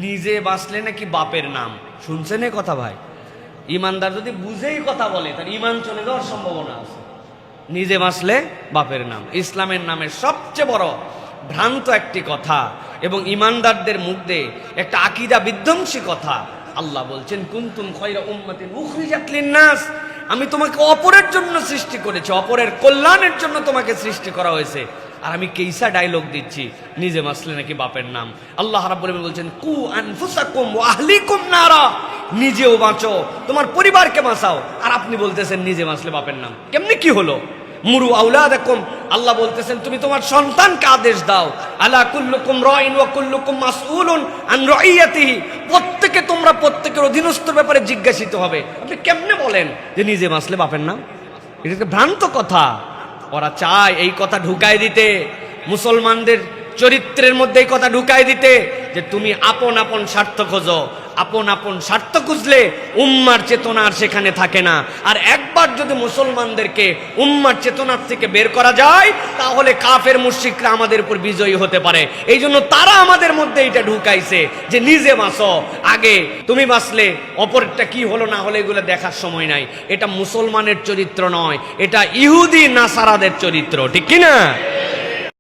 নিজে বাঁচলে নাকি বাপের নাম, শুনছেন এ কথা ভাই? ইমানদার যদি বুঝেই কথা বলে তার ইমান চলে যাওয়ার সম্ভাবনা আছে। নিজে বাঁচলে বাপের নাম ইসলামের নামের সবচেয়ে বড় ভ্রান্ত একটি কথা এবং ইমানদারদের মধ্যে একটা আকীদা বিধ্বংসী কথা। আল্লাহ বলছেন কুনতুম খায়রা উম্মাতিন উখরিজাত লিন-নাস, আমি তোমাকে অপরের জন্য সৃষ্টি করেছি, অপরের কল্যাণের জন্য তোমাকে সৃষ্টি করা হয়েছে। আর আমি কেইসা ডায়লগ দিচ্ছি, নিজে বাঁচলে নাকি বাপের নাম। আল্লাহ রাব্বুল আলামিন বলছেন কু আনফুসাকুম ওয়া আহলিকুম নারা, নিজেও বাঁচো তোমার পরিবারকে বাঁচাও, আর আপনি বলতেছেন নিজে বাঁচলে বাপের নাম। কেমনি কি হলো? মুরু আওলাদাকুম, আল্লাহ বলতেছেন তুমি তোমার সন্তানকে আদেশ দাও। আলা কুল্লুকুম রাইন ওয়া কুল্লুকুম মাসউলুন আন রাইয়াতিহি, প্রত্যেকে তোমরা প্রত্যেকের অধীনস্থর ব্যাপারে জিজ্ঞাসিত হবে। আপনি কেমনে বলেন যে নিজে বাঁচলে বাপের নাম? এটা একটা ভ্রান্ত কথা। ওরা চায় এই কথা ঢুকায় দিতে, মুসলমানদের চরিত্রের মধ্যে এই কথা ঢুকায় দিতে যে তুমি আপন আপন স্বার্থ খোঁজো। আপন আপন স্বার্থ খুঁজলে উম্মার চেতনা আর সেখানে থাকে না। আর একবার যদি মুসলমানদেরকে উম্মার চেতনার থেকে বের করা যায় তাহলে কাফের মুশরিকরা আমাদের উপর বিজয়ী হতে পারে। এই জন্য তারা আমাদের মধ্যে এটা ঢুকাইছে যে নিজে বাঁচো, আগে তুমি বাঁচলে অপরটা কি হলো না হলো এগুলো দেখার সময় নাই। এটা মুসলমানের চরিত্র নয়, এটা ইহুদি নাসারাদের চরিত্র, ঠিক কিনা?